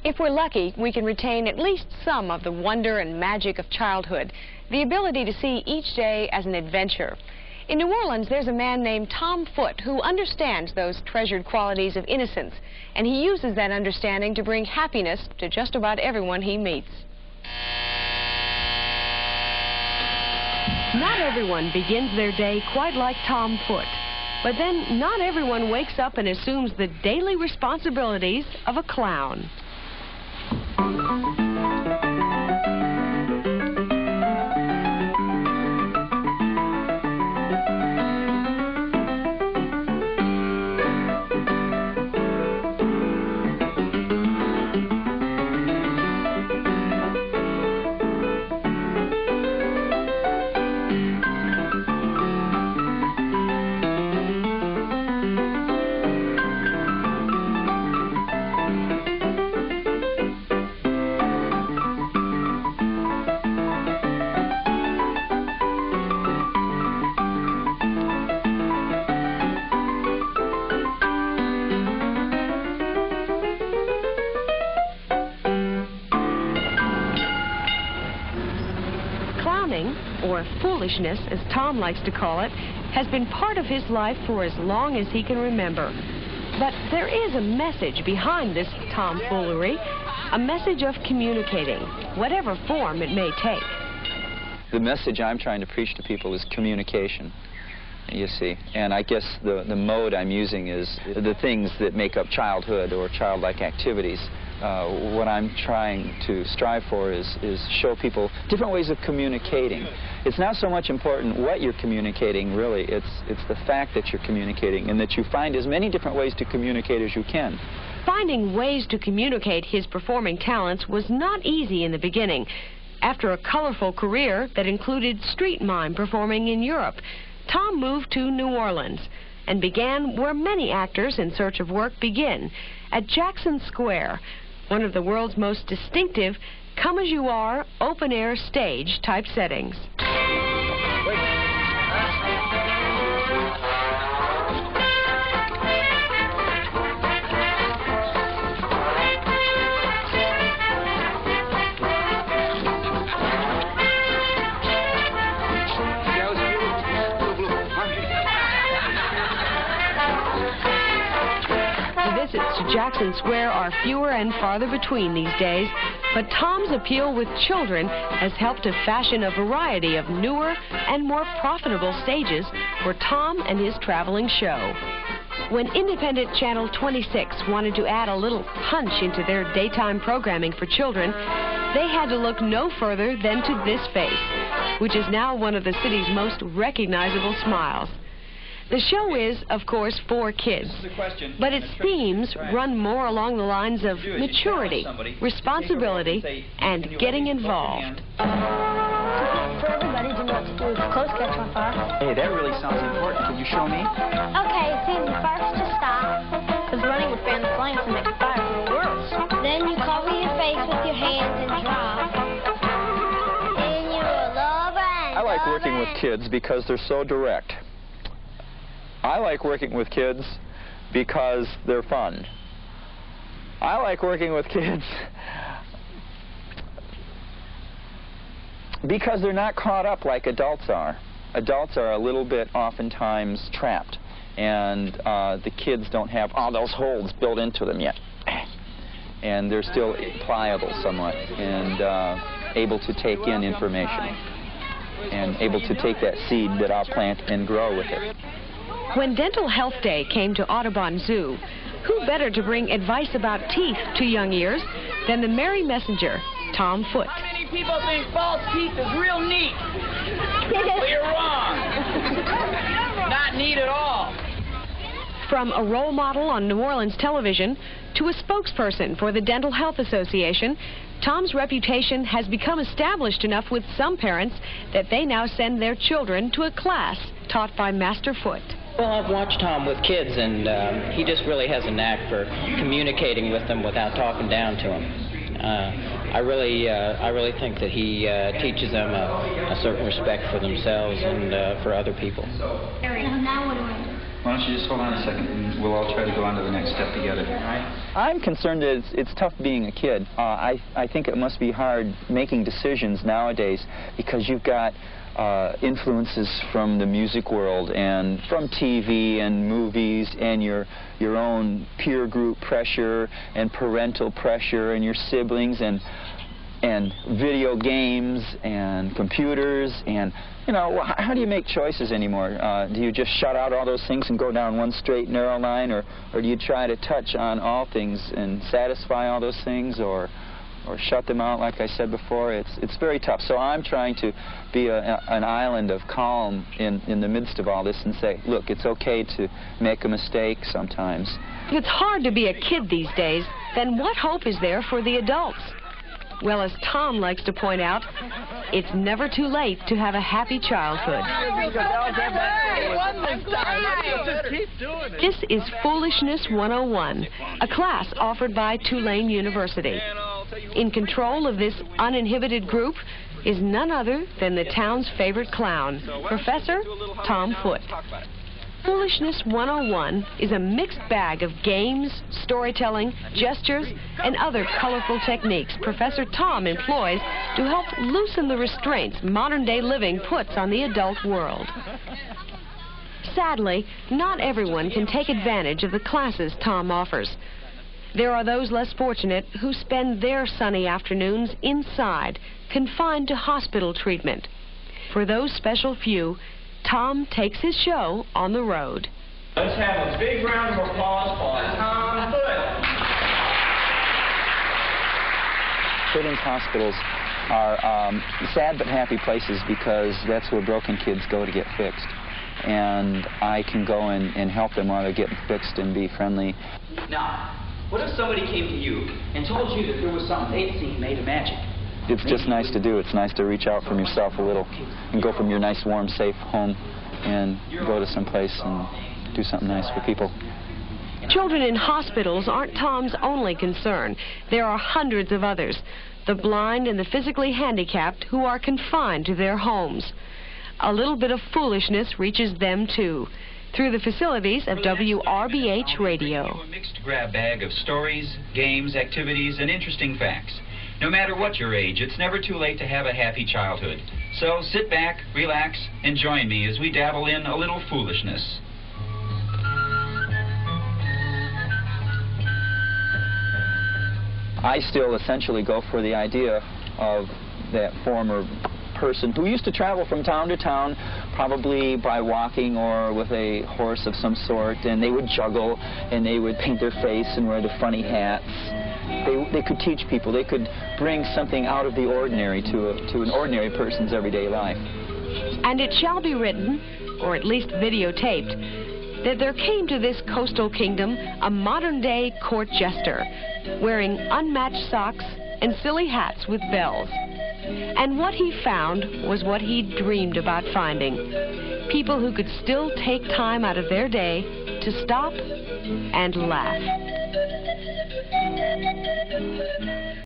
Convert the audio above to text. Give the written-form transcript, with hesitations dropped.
If we're lucky, we can retain at least some of the wonder and magic of childhood, the ability to see each day as an adventure. In New Orleans, there's a man named Tom Foote who understands those treasured qualities of innocence, and he uses that understanding to bring happiness to just about everyone he meets. Not everyone begins their day quite like Tom Foote, but then not everyone wakes up and assumes the daily responsibilities of a clown. Or foolishness, as Tom likes to call it, has been part of his life for as long as he can remember. But there is a message behind this tomfoolery, a message of communicating, whatever form it may take. The message I'm trying to preach to people is communication, you see. And I guess the mode I'm using is the things that make up childhood or childlike activities. What I'm trying to strive for is show people different ways of communicating. It's not so much important what you're communicating, really. It's the fact that you're communicating and that you find as many different ways to communicate as you can. Finding ways to communicate his performing talents was not easy in the beginning. After a colorful career that included street mime performing in Europe, Tom moved to New Orleans and began where many actors in search of work begin, at Jackson Square, one of the world's most distinctive come-as-you-are, open-air stage type settings. Visits to Jackson Square are fewer and farther between these days, but Tom's appeal with children has helped to fashion a variety of newer and more profitable stages for Tom and his traveling show. When independent Channel 26 wanted to add a little punch into their daytime programming for children, they had to look no further than to this face, which is now one of the city's most recognizable smiles. The show is, of course, for kids, but its themes run more along the lines of maturity, responsibility, and getting involved. For everybody to know what to do with close catch on fire. Hey, that really sounds important. Can you show me? Okay, see, the first to stop, because running would fan the flames and make the fire worse. Then you cover your face with your hands and drop. Then you roll over and I like working with kids because they're so direct. I like working with kids because they're fun. I like working with kids because they're not caught up like adults are. Adults are a little bit oftentimes trapped, and the kids don't have all those holes built into them yet. And they're still pliable somewhat and able to take in information and able to take that seed that I'll plant and grow with it. When Dental Health Day came to Audubon Zoo, who better to bring advice about teeth to young ears than the merry messenger, Tom Foote. Many people think false teeth is real neat. Well, you're wrong. Not neat at all. From a role model on New Orleans television to a spokesperson for the Dental Health Association, Tom's reputation has become established enough with some parents that they now send their children to a class taught by Master Foote. Well, I've watched Tom with kids, and he just really has a knack for communicating with them without talking down to them. I really think that he teaches them a certain respect for themselves and for other people. Now what do I do? Why don't you just hold on a second? we'll all try to go on to the next step together. I'm concerned that it's tough being a kid. I think it must be hard making decisions nowadays because you've got influences from the music world and from TV and movies and your own peer group pressure and parental pressure and your siblings and video games and computers and, you know, how do you make choices anymore? Do you just shut out all those things and go down one straight narrow line, or do you try to touch on all things and satisfy all those things, or shut them out, like I said before? It's very tough. So I'm trying to be an island of calm in the midst of all this and say, look, it's okay to make a mistake sometimes. If it's hard to be a kid these days, then what hope is there for the adults? Well, as Tom likes to point out, it's never too late to have a happy childhood. This is Foolishness 101, a class offered by Tulane University. In control of this uninhibited group is none other than the town's favorite clown, Professor Tom Foote. Foolishness 101 is a mixed bag of games, storytelling, gestures, and other colorful techniques Professor Tom employs to help loosen the restraints modern-day living puts on the adult world. Sadly, not everyone can take advantage of the classes Tom offers. There are those less fortunate who spend their sunny afternoons inside, confined to hospital treatment. For those special few, Tom takes his show on the road. Let's have a big round of applause for Tom Foote. Children's hospitals are sad but happy places because that's where broken kids go to get fixed. And I can go and help them while they're getting fixed and be friendly. Now, what if somebody came to you and told you that there was something they'd seen made of magic? It's just nice to do. It's nice to reach out from yourself a little and go from your nice, warm, safe home and go to some place and do something nice for people. Children in hospitals aren't Tom's only concern. There are hundreds of others, the blind and the physically handicapped, who are confined to their homes. A little bit of foolishness reaches them, too, through the facilities of WRBH Radio. A mixed grab bag of stories, games, activities, and interesting facts. No matter what your age, it's never too late to have a happy childhood. So sit back, relax, and join me as we dabble in a little foolishness. I still essentially go for the idea of that former person who used to travel from town to town, probably by walking or with a horse of some sort, and they would juggle, and they would paint their face and wear the funny hats. They could teach people. They could bring something out of the ordinary to an ordinary person's everyday life. And it shall be written, or at least videotaped, that there came to this coastal kingdom a modern-day court jester, wearing unmatched socks and silly hats with bells. And what he found was what he dreamed about finding. People who could still take time out of their day to stop and laugh.